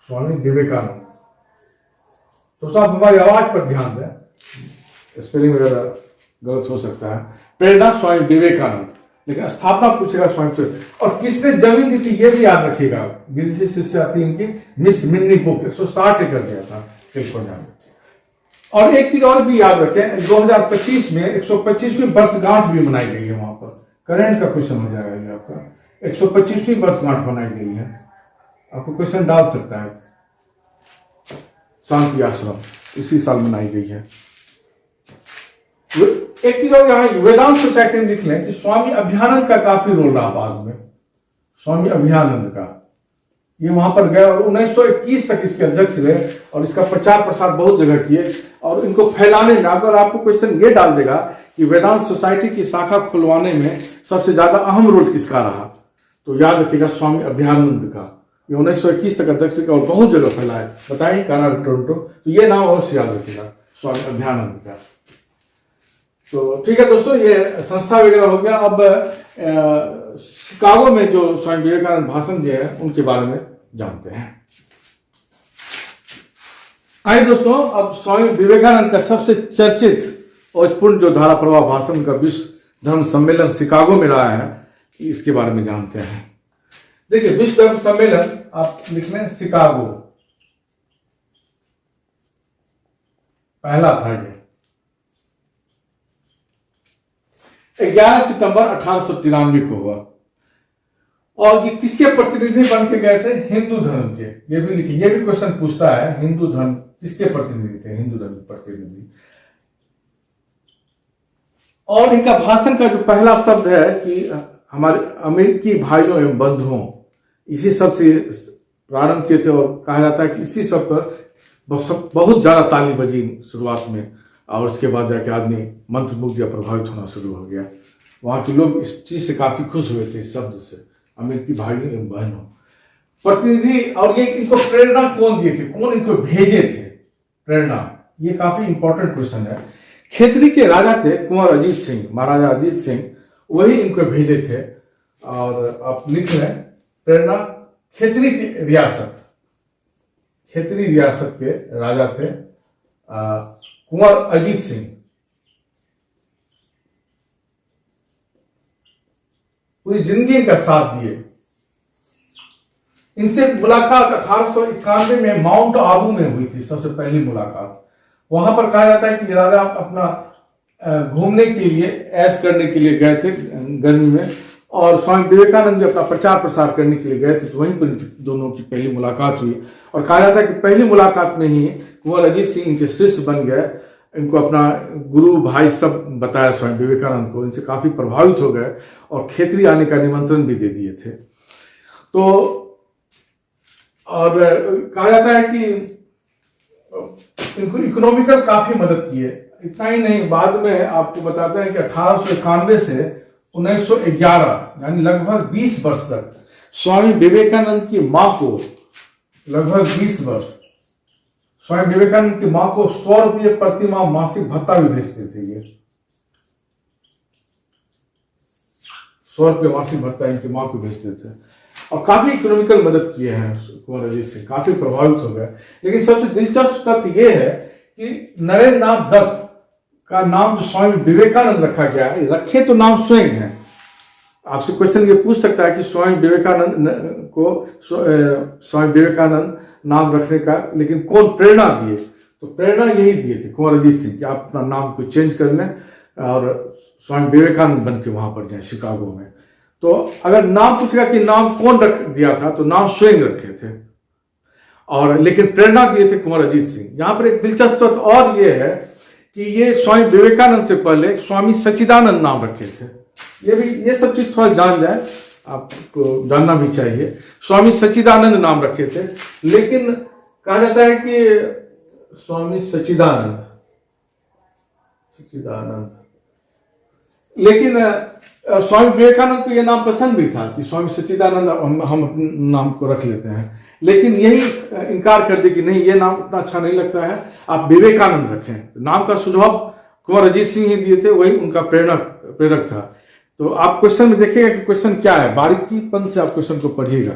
स्वामी विवेकानंद। तो साहब हमारी आवाज पर ध्यान दें, स्पेलिंग वगैरह गलत हो सकता है। प्रेरणा स्वामी विवेकानंद, लेकिन स्थापना पूछेगा स्वामी तुरानंद। और किसने जमीन दी थी ये भी याद रखिएगा, विदेशी शिष्या थी इनकी, मिस मिन्नी बुक, 160 एकड़ दिया था कैलिफोर्निया में। और एक चीज और भी याद रखें, 2025 में 125वीं वर्षगांठ भी मनाई गई है वहां पर। करंट का क्वेश्चन हो जाएगा ये आपका, 125वीं वर्षगांठ मनाई गई है, आपको क्वेश्चन डाल सकता है। शांति आश्रम इसी साल मनाई गई है। एक चीज और यहाँ वेदांत सोसाइटी में लिख लें कि स्वामी अभ्यानंद का काफी रोल रहा बाद में, स्वामी अभ्यानंद का। ये वहां पर गए और 1921 तक इसके अध्यक्ष रहे और इसका प्रचार प्रसार बहुत जगह किए। और इनको फैलाने में अगर आपको क्वेश्चन ये डाल देगा कि वेदांत सोसाइटी की शाखा खुलवाने में सबसे ज्यादा अहम रोल किसका रहा, तो याद रखिएगा स्वामी अभ्यानंद का। ये 1921 तक अध्यक्ष और बहुत जगह फैलाए, बताइए कनाडा, टोरंटो। तो ये नाम अवश्य याद रखिएगा, स्वामी अभ्यानंद का। तो ठीक है दोस्तों, ये संस्था वगैरह हो गया। अब शिकागो में जो स्वामी विवेकानंद भाषण दिए हैं उनके बारे में जानते हैं। आइए दोस्तों, अब स्वामी विवेकानंद का सबसे चर्चित और पूर्ण जो धारा प्रवाह भाषण का विश्व धर्म सम्मेलन शिकागो में रहा है, इसके बारे में जानते हैं। देखिए, विश्व धर्म सम्मेलन आप लिख लें शिकागो, पहला था ये 11 सितंबर 1893 को हुआ। और ये किसके प्रतिनिधि बन के गए थे, हिंदू धर्म के। ये भी लिखिए, ये भी क्वेश्चन पूछता है, हिंदू धर्म किसके प्रतिनिधि थे, हिंदू धर्म के प्रतिनिधि। और इनका भाषण का जो पहला शब्द है कि हमारे अमेरिकी भाइयों एवं बंधुओं, इसी शब्द से प्रारंभ किए थे। और कहा जाता है कि इसी शब्द पर बहुत ज्यादा ताली बजी शुरुआत में, और उसके बाद जाके आदमी मंत्रमुग्ध या प्रभावित होना शुरू हो गया। वहां के लोग इस चीज से काफी खुश हुए थे, इस शब्द से, अमेरिकी भाइयों एवं बहनों, प्रतिनिधि। और ये इनको प्रेरणा कौन दिए थे, कौन इनको भेजे थे प्रेरणा, ये काफी इंपॉर्टेंट क्वेश्चन है। खेतरी के राजा थे कुंवर अजीत सिंह, महाराजा अजीत सिंह, वही इनको भेजे थे। और आप लिख लें प्रेरणा, खेतरी की रियासत, खेतरी रियासत के राजा थे कुंवर अजीत सिंह। पूरी जिंदगी इनका साथ दिए। इनसे मुलाकात 1891 में माउंट आबू में हुई थी, सबसे पहली मुलाकात। वहां पर कहा जाता है कि राजा अपना घूमने के लिए, ऐश करने के लिए गए थे गर्मी में, और स्वामी विवेकानंद भी अपना प्रचार प्रसार करने के लिए गए थे, तो वहीं पर दोनों की पहली मुलाकात हुई। और कहा जाता है कि पहली मुलाकात में ही कुंवर अजीत सिंह इनके शिष्य बन गए, इनको अपना गुरु भाई सब बताया स्वामी विवेकानंद को। इनसे काफी प्रभावित हो गए और खेतरी आने का निमंत्रण भी दे दिए थे। तो और कहा जाता है कि इनको इकोनॉमिकल काफी मदद की है। इतना ही नहीं, बाद में आपको बताते हैं कि 1891 से 1911 यानी लगभग 20 वर्ष तक स्वामी विवेकानंद की मां को, लगभग 20 वर्ष स्वामी विवेकानंद की मां को 100 रुपये प्रति माह मासिक भत्ता भी भेजते थे। ये 100 रुपये मासिक भत्ता इनकी मां को भेजते थे और काफी इकोनॉमिकल मदद किए हैं कुंवर अजीत सिंह, काफी प्रभावित हो गए। लेकिन सबसे दिलचस्प तथ्य यह है कि नरेंद्र नाथ दत्त का नाम जो स्वामी विवेकानंद रखा गया है, रखे तो नाम स्वयं है। आपसे क्वेश्चन ये पूछ सकता है कि स्वामी विवेकानंद को स्वामी विवेकानंद नाम रखने का लेकिन कौन प्रेरणा दिए? तो प्रेरणा यही दिए थे कुंवर अजीत सिंह कि आप अपना नाम को चेंज कर लें और स्वामी विवेकानंद बन के वहां पर जाएं शिकागो में। तो अगर नाम पूछेगा कि नाम कौन रख दिया था, तो नाम स्वयं रखे थे, और लेकिन प्रेरणा दिए थे कुंवर अजीत सिंह। यहां पर एक दिलचस्प तथ्य और ये है कि ये स्वामी विवेकानंद से पहले स्वामी सच्चिदानंद नाम रखे थे। ये सब चीज थोड़ा जान जाए, आपको जानना भी चाहिए। स्वामी सच्चिदानंद नाम रखे थे, लेकिन कहा जाता है कि स्वामी सच्चिदानंद, लेकिन स्वामी विवेकानंद को यह नाम पसंद भी था कि स्वामी सच्चिदानंद हम अपने नाम को रख लेते हैं, लेकिन यही इनकार कर दे कि नहीं, ये नाम उतना अच्छा नहीं लगता है, आप विवेकानंद रखें। नाम का सुझाव कुंवर अजीत सिंह ही दिए थे, वही उनका प्रेरक था। तो आप क्वेश्चन में देखिएगा कि क्वेश्चन क्या है, बारीकीपन से आप क्वेश्चन को पढ़िएगा,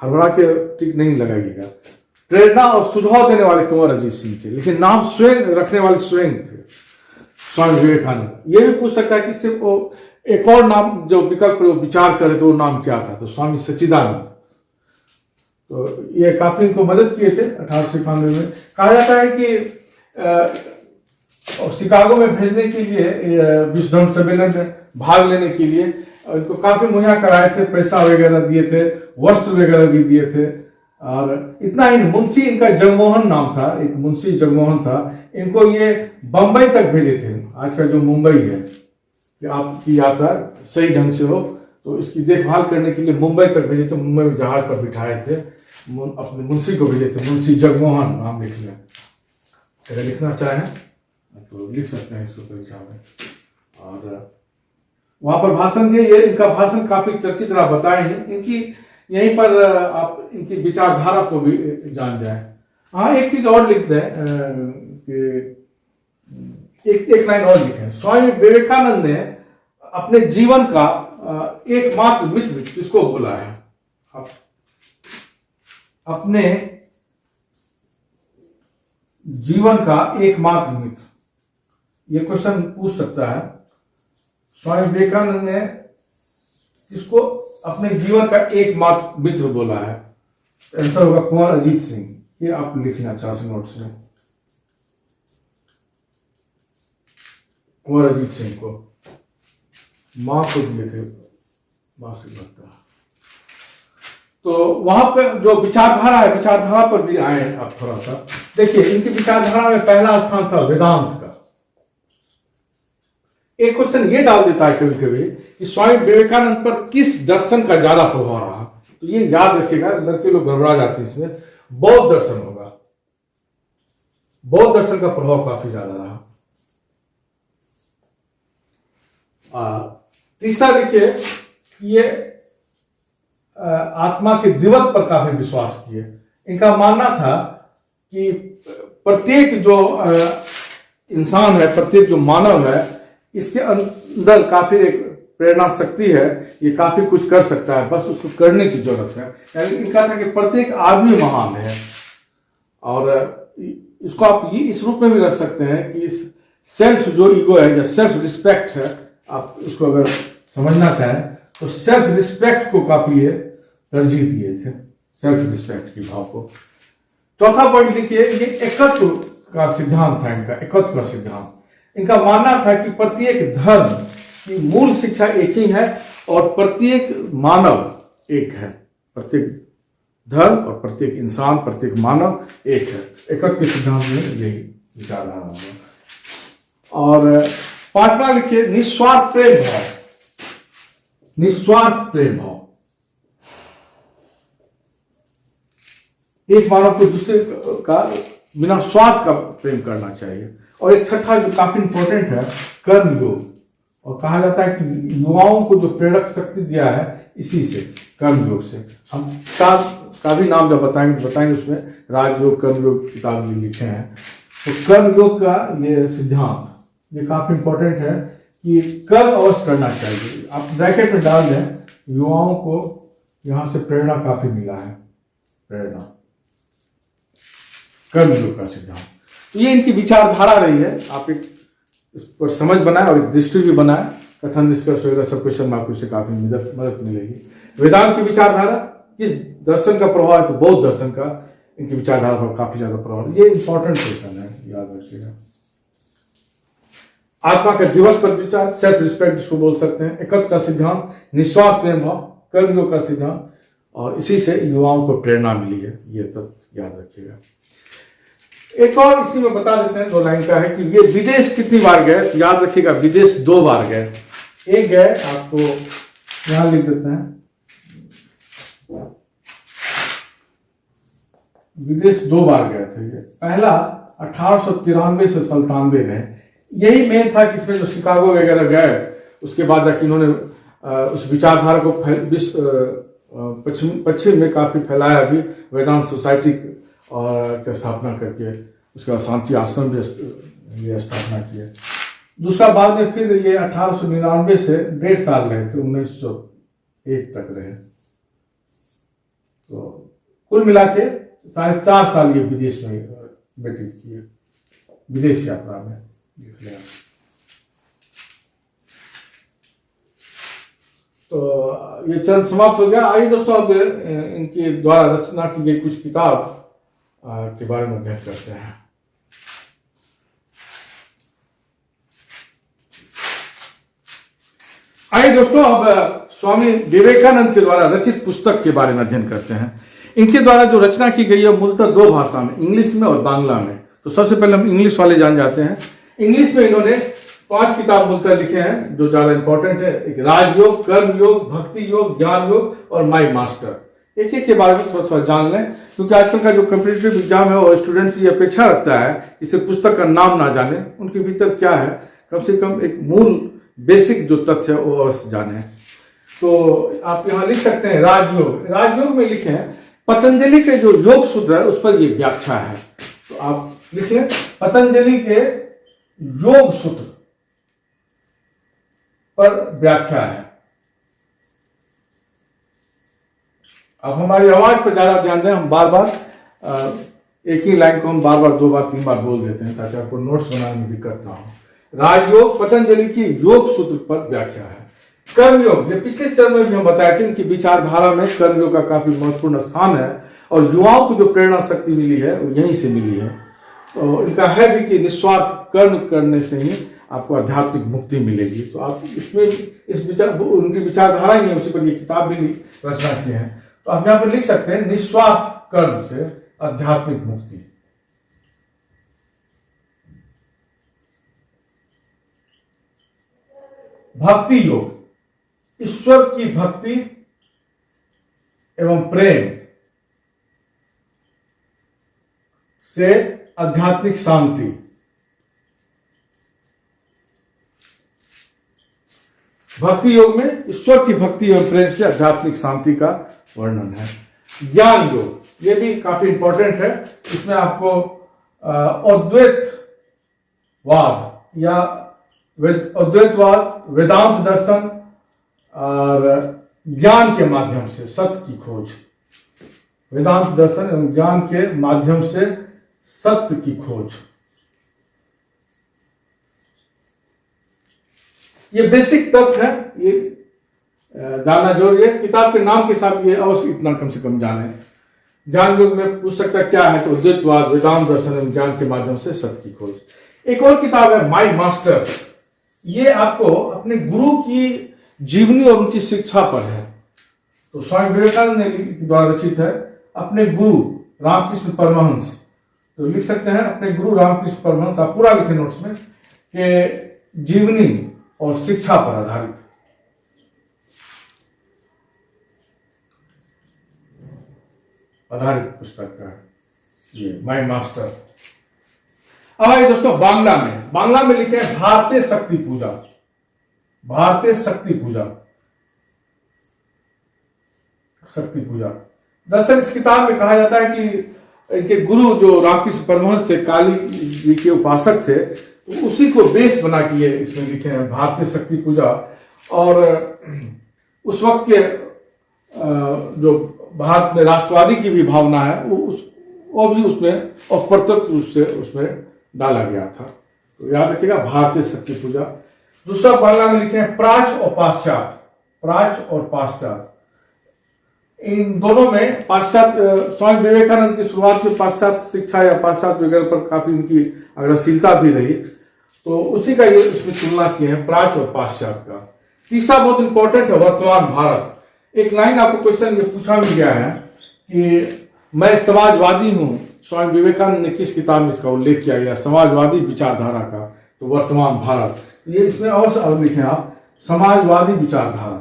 हड़बड़ा के टिक नहीं लगाइएगा। प्रेरणा और सुझाव देने वाले कुंवर अजीत सिंह थे, लेकिन नाम स्वयं रखने वाले स्वयं थे स्वामी विवेकानंद। ये भी पूछ सकता है कि सिर्फ वो एक और नाम जो विकल्प पर विचार करे तो वो नाम क्या था, तो स्वामी सच्चिदानंद। तो ये काफी इनको मदद किए थे 1891 में। कहा जाता है कि शिकागो में भेजने के लिए, विश्व धर्म सम्मेलन में भाग लेने के लिए इनको काफी मुहैया कराए थे, पैसा वगैरह दिए थे, वस्त्र वगैरह भी दिए थे। और इतना ही, मुंशी इनका जगमोहन नाम था, एक मुंशी जगमोहन था, इनको ये बंबई तक भेजे थे, आज का जो मुंबई है, कि आपकी यात्रा सही ढंग से हो, तो इसकी देखभाल करने के लिए मुंबई तक भेजे थे। मुंबई में जहाज पर बिठाए थे, अपने मुंशी को भेजे थे, मुंशी जगमोहन नाम लिख लें। अगर लिखना चाहें तो लिख सकते हैं इसको परीक्षा में। और वहां पर भाषण दिए, ये इनका भाषण काफी चर्चित रहा, बताए हैं इनकी, यहीं पर आप इनकी विचारधारा को भी जान जाए। हाँ, एक चीज और लिख दें कि एक लाइन और लिखें, स्वामी विवेकानंद ने अपने जीवन का एकमात्र मित्र किसको बोला है? अपने जीवन का एकमात्र मित्र, ये क्वेश्चन पूछ सकता है। स्वामी विवेकानंद ने किसको अपने जीवन का एकमात्र मित्र बोला है? आंसर होगा कुंवर अजीत सिंह। ये आप लिखना चाहें नोट्स में, कुंवर अजीत सिंह को मां को दिए थे मासिक भत्ता। तो वहां पर जो विचारधारा है, विचारधारा पर भी आए आप थोड़ा सा देखिए। इनकी विचारधारा में पहला स्थान था वेदांत का। एक क्वेश्चन ये डाल देता है कभी कभी कि स्वामी विवेकानंद पर किस दर्शन का ज्यादा प्रभाव रहा, तो ये याद रखिएगा, लड़के लोग गड़बड़ा जाते हैं इसमें। बौद्ध दर्शन होगा, बौद्ध दर्शन का प्रभाव काफी ज्यादा रहा। तीसरा देखिए, ये आत्मा के दिवत पर काफी विश्वास किए। इनका मानना था कि प्रत्येक जो इंसान है, प्रत्येक जो मानव है, इसके अंदर काफी एक प्रेरणा शक्ति है, ये काफी कुछ कर सकता है, बस उसको करने की जरूरत है। यानी इनका था कि प्रत्येक आदमी महान है, और इसको आप ये इस रूप में भी रख सकते हैं कि सेल्फ जो ईगो है या सेल्फ रिस्पेक्ट है, आप इसको अगर समझना चाहें तो सेल्फ रिस्पेक्ट को काफी ये तरजीह दिए थे, सेल्फ रिस्पेक्ट की भाव को। चौथा पॉइंट देखिए, ये एकत्व का सिद्धांत था इनका, एकत्व का सिद्धांत। इनका मानना था कि प्रत्येक धर्म की मूल शिक्षा एक ही है और प्रत्येक मानव एक है, प्रत्येक धर्म और प्रत्येक इंसान, प्रत्येक मानव एक है। एकत्व के सिद्धांत में यही विचारधारा है। और पांचवा लिखिए, निस्वार्थ प्रेम भाव। निस्वार्थ प्रेम भाव, एक मानव को दूसरे का बिना स्वार्थ का प्रेम करना चाहिए। और एक छठा जो काफी इंपॉर्टेंट है, कर्म योग। और कहा जाता है कि युवाओं को जो प्रेरक शक्ति दिया है इसी से, कर्म योग से। हम का भी नाम जब बताएंगे उसमें राजयोग, कर्म योग किताब में लिखे हैं। तो कर्म योग का ये सिद्धांत ये काफी इंपॉर्टेंट है कि कर्म अवश्य करना चाहिए। आप ब्रैकेट में डाल दें, युवाओं को यहां से प्रेरणा काफी मिला है, प्रेरणा कर्म योग का सिद्धांत। तो ये इनकी विचारधारा रही है। आप एक इस पर समझ बनाए और एक दृष्टि भी बनाए, कथन निष्कर्ष वगैरह सब क्वेश्चन में आपको इससे काफी मदद मिलेगी। वेदांत की विचारधारा किस दर्शन का प्रभाव है, तो बौद्ध दर्शन का इनकी विचारधारा पर काफी ज्यादा प्रभाव है। ये इंपॉर्टेंट क्वेश्चन है, याद रखिएगा। आत्मा का दिवस पर विचार, सेल्फ रिस्पेक्ट जिसको बोल सकते हैं, एकत्व का सिद्धांत, निस्वार्थ प्रेम भाव, कर्मयोग का सिद्धांत, और इसी से युवाओं को प्रेरणा मिली है। ये तथ्य याद रखिएगा। एक और इसी में बता देते हैं, 2 लाइन का है कि ये विदेश कितनी बार गए, तो याद रखिएगा विदेश 2 बार गए। एक गए, आपको यहां लिख देते हैं, विदेश 2 बार गए थे। ये पहला 1893 से 97 गए। यही मेन था कि इसमें जो शिकागो वगैरह गए, उसके बाद जाकर इन्होंने उस विचारधारा को पश्चिम में काफी फैलाया भी, वेदांत सोसाइटी और की स्थापना करके, उसके बाद शांति आश्रम भी स्थापना किया। दूसरा बाद में फिर ये 1899 से 1.5 साल रहे थे, 1901 तक रहे। तो कुल मिला के 4.5 साल ये विदेश में व्यतीत किए, विदेश यात्रा में। तो ये चरण समाप्त हो गया। आइए दोस्तों, अब इनके द्वारा रचना की गई कुछ किताब के बारे में अध्ययन करते हैं। आइए दोस्तों, अब स्वामी विवेकानंद के द्वारा रचित पुस्तक के बारे में अध्ययन करते हैं। इनके द्वारा जो रचना की गई है मूलतः 2 भाषा में, इंग्लिश में और बांग्ला में। तो सबसे पहले हम इंग्लिश वाले जान जाते हैं। इंग्लिश में इन्होंने 5 किताब मूलतः लिखे हैं जो ज्यादा इंपॉर्टेंट है। एक राजयोग, कर्म योग, भक्ति योग, ज्ञान योग और माई मास्टर। एक एक के बारे में थोड़ा थोड़ा जान लें, क्योंकि आजकल का जो कॉम्पिटिटिव एग्जाम है और स्टूडेंट्स ये अपेक्षा रखता है कि सिर्फ पुस्तक का नाम ना जाने, उनके भीतर क्या है कम से कम एक मूल बेसिक जो तथ्य है वो अवश्य जाने। तो आप यहाँ लिख सकते हैं राजयोग। राजयोग में लिखे हैं पतंजलि के जो योग सूत्र है उस पर ये व्याख्या है। तो आप लिख लें पतंजलि के योग सूत्र पर व्याख्या है। अब हमारी आवाज पर ज्यादा ध्यान दें, हम बार बार एक ही लाइन को हम बार बार 2 बार 3 बार बोल देते हैं ताकि आपको नोट्स बनाने में दिक्कत ना हो। राजयोग पतंजलि की योग सूत्र पर व्याख्या है। कर्मयोग, ये पिछले चरण में भी हम बताए थे, इनकी विचारधारा में कर्मयोग का काफी महत्वपूर्ण स्थान है और युवाओं को जो प्रेरणा शक्ति मिली है वो यहीं से मिली है। तो इनका है भी कि निस्वार्थ कर्म करने से ही आपको आध्यात्मिक मुक्ति मिलेगी। तो आप इसमें इस विचार उनकी विचारधारा ही है, उसी पर ये किताब भी रचना की है। तो आप यहां पर लिख सकते हैं निस्वार्थ कर्म से आध्यात्मिक मुक्ति। भक्ति योग, ईश्वर की भक्ति एवं प्रेम से आध्यात्मिक शांति। भक्ति योग में ईश्वर की भक्ति एवं प्रेम से आध्यात्मिक शांति का वर्णन है। ज्ञान योग, ये भी काफी इंपॉर्टेंट है। इसमें आपको अद्वैतवाद या अद्वैतवाद, वेदांत दर्शन और ज्ञान के माध्यम से सत्य की खोज, वेदांत दर्शन एवं ज्ञान के माध्यम से सत्य की खोज। ये बेसिक तथ्य है, ये जानना जरूरी है। किताब के नाम के साथ ये अवश्य इतना कम से कम जाने। ज्ञान युग में पूछ सकता क्या है, तो अद्वैतवाद, वेदांत दर्शन एवं ज्ञान के माध्यम से सत्य की खोज। एक और किताब है माय मास्टर, ये आपको अपने गुरु की जीवनी और उनकी शिक्षा पर है। तो स्वामी विवेकानंद ने द्वारा रचित है, अपने गुरु रामकृष्ण परमहंस। तो लिख सकते हैं अपने गुरु रामकृष्ण परमहंस, आप पूरा लिखे नोट्स में, कि जीवनी और शिक्षा पर आधारित। पुस्तक का ये माय मास्टर। अब आइए दोस्तों बांग्ला में लिखे हैं भारतीय शक्ति पूजा। भारतीय शक्ति पूजा, शक्ति पूजा। दरअसल इस किताब में कहा जाता है कि इनके गुरु जो रामकृष्ण परमहंस थे, काली जी के उपासक थे, तो उसी को बेस बना के ये इसमें लिखे हैं भारतीय शक्ति पूजा। और उस वक्त के जो भारत में राष्ट्रवादी की भी भावना है वो भी उसमें अप्रत्यक्ष रूप से उसमें डाला गया था। तो याद रखिएगा भारतीय शक्ति पूजा। दूसरा बांग्ला में लिखे हैं प्राच्य और पाश्चात्य। प्राच्य और पाश्चात्य, इन दोनों में पाश्चात्य, स्वामी विवेकानंद की शुरुआत में पाश्चात्य शिक्षा या पाश्चात्य वगैरह पर काफी इनकी अग्रशीलता भी रही, तो उसी का ये उसमें तुलना किए हैं प्राच्य और पाश्चात्य का। तीसरा बहुत इंपॉर्टेंट है वर्तमान भारत। एक लाइन आपको क्वेश्चन में पूछा भी गया है कि मैं समाजवादी हूं, स्वामी विवेकानंद ने किस किताब में इसका उल्लेख किया गया, समाजवादी विचारधारा का। तो वर्तमान भारत, ये इसमें अवश्य अब लिखें आप, समाजवादी विचारधारा,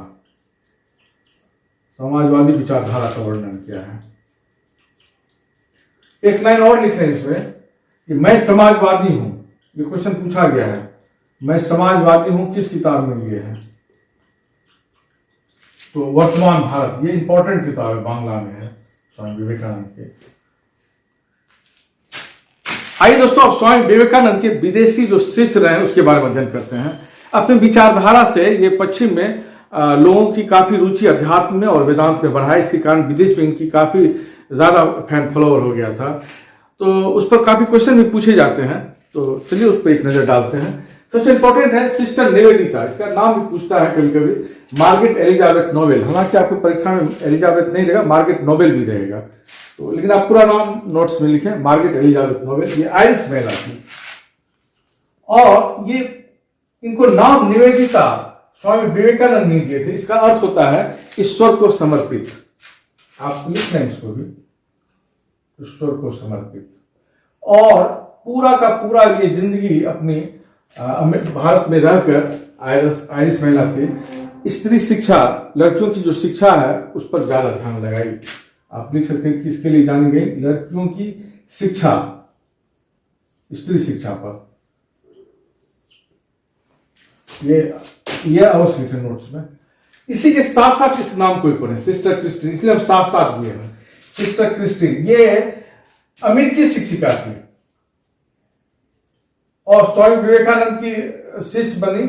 समाजवादी विचारधारा का वर्णन किया है। एक लाइन और लिख रहे हैं इसमें कि मैं समाजवादी हूं, ये क्वेश्चन पूछा गया है, मैं समाजवादी हूं, किस किताब में ये है। तो वर्तमान भारत, ये इंपॉर्टेंट किताब है, बांग्ला में है स्वामी विवेकानंद के। आइए दोस्तों अब स्वामी विवेकानंद के विदेशी जो शिष्य रहे उसके बारे में अध्ययन करते हैं। अपनी विचारधारा से ये पश्चिम में लोगों की काफी रुचि अध्यात्म में और वेदांत में बढ़ाई, इसी कारण विदेश में इनकी काफी ज्यादा फैन फॉलोअर हो गया था। तो उस पर काफी क्वेश्चन भी पूछे जाते हैं, तो चलिए उस पर एक नजर डालते हैं। सबसे इंपॉर्टेंट है सिस्टर निवेदिता, इसका नाम भी पूछता है कभी कभी, मार्गरेट एलिजाबेथ नोबेल। हालांकि आपको परीक्षा में एलिजाबेथ नहीं रहेगा, मार्गरेट नोबेल भी रहेगा, तो लेकिन आप पूरा नाम नोट्स में लिखें, मार्गरेट एलिजाबेथ नोबेल। ये आयरिश महिला थी और ये इनको नाम निवेदिता स्वामी विवेकानंद नहीं दिए थे। इसका अर्थ होता है ईश्वर को समर्पित। आप लिख लें इसको भी, ईश्वर को समर्पित। और पूरा का पूरा ये जिंदगी अपनी भारत में रहकर आयरिश महिला थी, स्त्री शिक्षा, लड़कियों की जो शिक्षा है उस पर ज्यादा ध्यान लगाई। आप लिख सकते हैं किसके लिए जानी गई, लड़कियों की शिक्षा, स्त्री शिक्षा पर। ये अवश्य लिखे नोट्स में। इसी के साथ साथ इस नाम को भी पढ़ें, सिस्टर क्रिस्टीन, इसलिए हम साथ साथ दिए हैं सिस्टर क्रिस्टीन। ये अमेरिकी शिक्षिका थी और स्वामी विवेकानंद की शिष्य बनी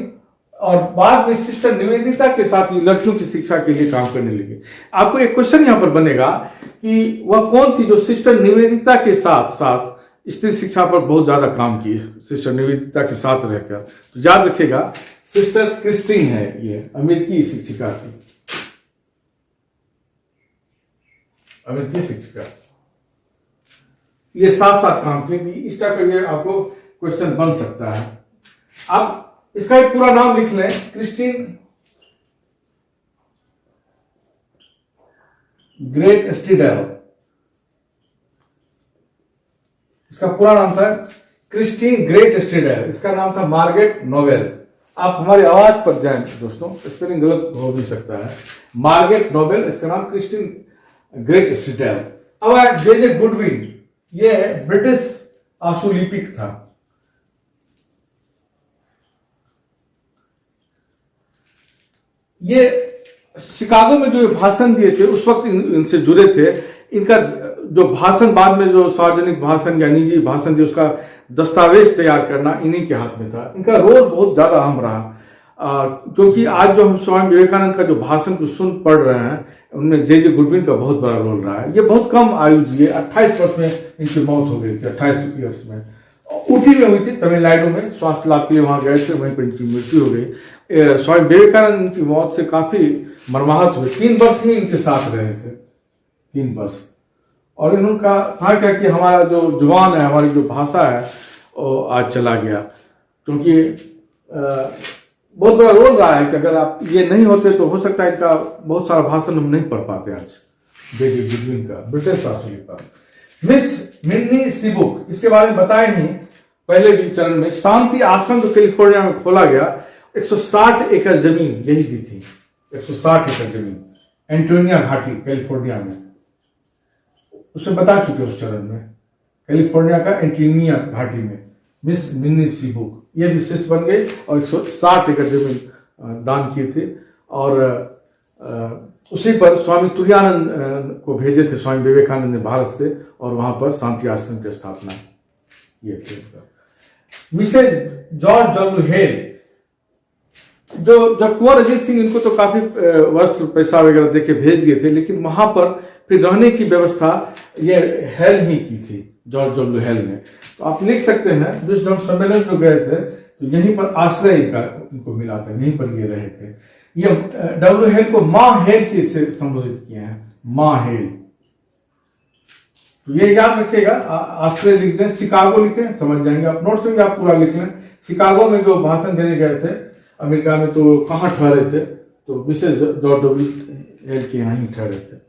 और बाद में सिस्टर निवेदिता के साथ लड़कियों की शिक्षा के लिए काम करने लगी। आपको एक क्वेश्चन यहां पर बनेगा कि वह कौन थी जो सिस्टर निवेदिता के साथ साथ स्त्री शिक्षा पर बहुत ज्यादा काम की, सिस्टर निवेदिता के साथ रहकर। तो याद रखिएगा सिस्टर क्रिस्टीन है, ये अमेरिकी शिक्षिका थी, अमेरिकी शिक्षिका। ये साथ साथ काम किए, इस टाइप का ये आपको क्वेश्चन बन सकता है। आप इसका एक पूरा नाम लिख लें, क्रिस्टीन ग्रेट स्टीडल। इसका पूरा नाम था क्रिस्टीन ग्रेट स्टीडल, इसका नाम था मार्गरेट नोबेल। आप हमारी आवाज पर जाएं दोस्तों, स्पेलिंग गलत हो भी सकता है। मार्गरेट नोबेल, इसका नाम क्रिस्टीन ग्रेट स्टीडल। अब जे गुडविन, ये ब्रिटिश आशुलिपिक था। ये शिकागो में जो भाषण दिए थे उस वक्त इनसे जुड़े थे। इनका जो भाषण बाद में जो सार्वजनिक भाषण या निजी भाषण थे उसका दस्तावेज तैयार करना इन्हीं के हाथ में था। इनका रोल बहुत ज्यादा अहम रहा। क्योंकि आज जो हम स्वामी विवेकानंद का जो भाषण को सुन पढ़ रहे हैं, उनमें जे गुरबिन का बहुत बड़ा रोल रहा है। ये बहुत कम आयु जी, 28 वर्ष में इनकी मौत हो गई थी, 28 ईयर्स में। ऊटी में हुई थी, तमिलनाडु में, स्वास्थ्य लाभ के लिए वहाँ गए थे, वहीं पर इनकी मृत्यु हो गई। स्वामी विवेकानंद की मौत से काफ़ी मर्माहत हुए। 3 वर्ष ही इनके साथ रहे थे, 3 वर्ष। और इन्होंने कहा क्या कि हमारा जो जुबान है, हमारी जो भाषा है, वो आज चला गया। क्योंकि बहुत बड़ा रोल रहा है कि अगर आप ये नहीं होते तो हो सकता है इनका बहुत सारा भाषण हम नहीं पढ़ पाते आज। जे गुरबिन का ब्रिटिश राष्ट्रपति पर। मिस मिन्नी सीबुक, इसके बारे में बताए ही पहले भी चरण में। शांति आश्रम तो कैलिफोर्निया में खोला गया, 160 एकड़ जमीन यही दी थी, 160 एकड़ जमीन एंटोनिया घाटी कैलिफोर्निया में। उसे बता चुके उस चरण में, कैलिफोर्निया का एंटोनिया घाटी में मिस मिन्नी सीबुक ये विशेष बन गई और 160 एकड़ जमीन दान की थी। और उसी पर स्वामी तुरानंद को भेजे थे स्वामी विवेकानंद ने भारत से, और वहां पर शांति आश्रम की स्थापना ये थी। मिसेज जॉर्ज डब्ल्यू हेल, जो जब कुंवर अजीत सिंह इनको तो काफी वस्त्र पैसा वगैरह देके भेज दिए थे, लेकिन वहां पर फिर रहने की व्यवस्था ये हेल ही की थी, जॉर्ज डब्ल्यू हेल ने। तो आप लिख सकते हैं, विश्व सम्मेलन जो गए थे तो यहीं पर आश्रय इनको मिला था, यहीं पर ये रहे थे। ये डब्ल्यू हेल को माँ हेल के से संबोधित किए हैं, माँ हेल। तो ये याद रखिएगा, आश्रय लिख दें, शिकागो लिखें, समझ जाएंगे आप। नोट्स में आप पूरा लिख लें। शिकागो में जो भाषण देने गए थे अमेरिका में, तो कहाँ ठहरे थे, तो मिसेज जॉर्ज डब्ल्यू हेल के यहाँ ही ठहरे थे।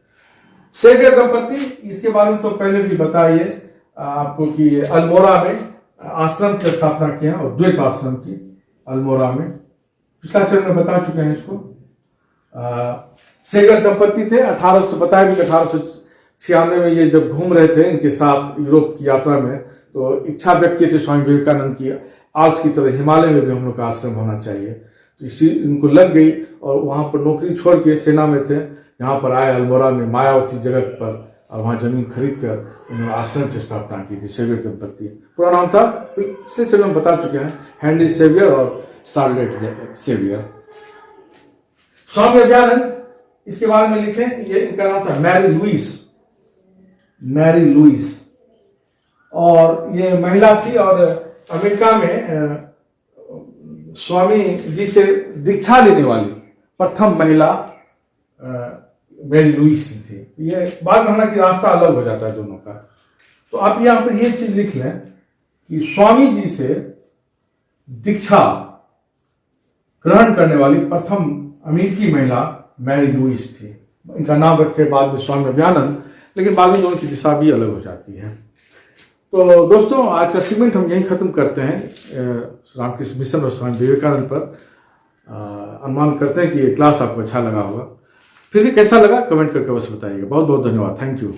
सेवियर दंपति, इसके बारे में तो पहले भी बताइए आपको कि अल्मोड़ा में आश्रम की स्थापना किया, और द्वैत आश्रम की अल्मोड़ा में। पिछला चरण में बता चुके हैं इसको। सेवियर दंपति थे, 1800 बताया भी 1896 में ये जब घूम रहे थे इनके साथ यूरोप की यात्रा में, तो इच्छा व्यक्त की थी स्वामी विवेकानंद की, आल्प्स की तरह हिमालय में भी हम लोग का आश्रम होना चाहिए। तो इसी इनको लग गई, और वहां पर नौकरी छोड़ के सेना में थे, यहाँ पर आए अल्मोड़ा में मायावती जगह पर, और वहां जमीन खरीद कर उन्होंने आश्रम की स्थापना की थी। सेवियर दंपति, पूरा नाम था पिछले चरण में बता चुके हैं, हेनरी सेवियर और शार्लेट सेवियर। स्वामी अभ्यानंद, इसके बारे में लिखे, ये इनका नाम था मैरी लुइस, मैरी लुइस। और ये महिला थी, और अमेरिका में स्वामी जी से दीक्षा लेने वाली प्रथम महिला मैरी लुइस थी। ये बाद में हालांकि रास्ता अलग हो जाता है दोनों का। तो आप यहाँ पर ये चीज लिख लें कि स्वामी जी से दीक्षा ग्रहण करने वाली प्रथम अमेरिकी महिला मैरी लुइस थी। इनका नाम रखे बाद में स्वामी अभ्यानंद, लेकिन बाद में दोनों की दिशा भी अलग हो जाती है। तो दोस्तों, आज का सेगमेंट हम यहीं खत्म करते हैं रामकृष्ण मिशन और स्वामी विवेकानंद पर। अनुमान करते हैं कि ये क्लास आपको अच्छा लगा होगा। फिर भी कैसा लगा कमेंट करके अवश्य बताइएगा। बहुत बहुत धन्यवाद। Thank you.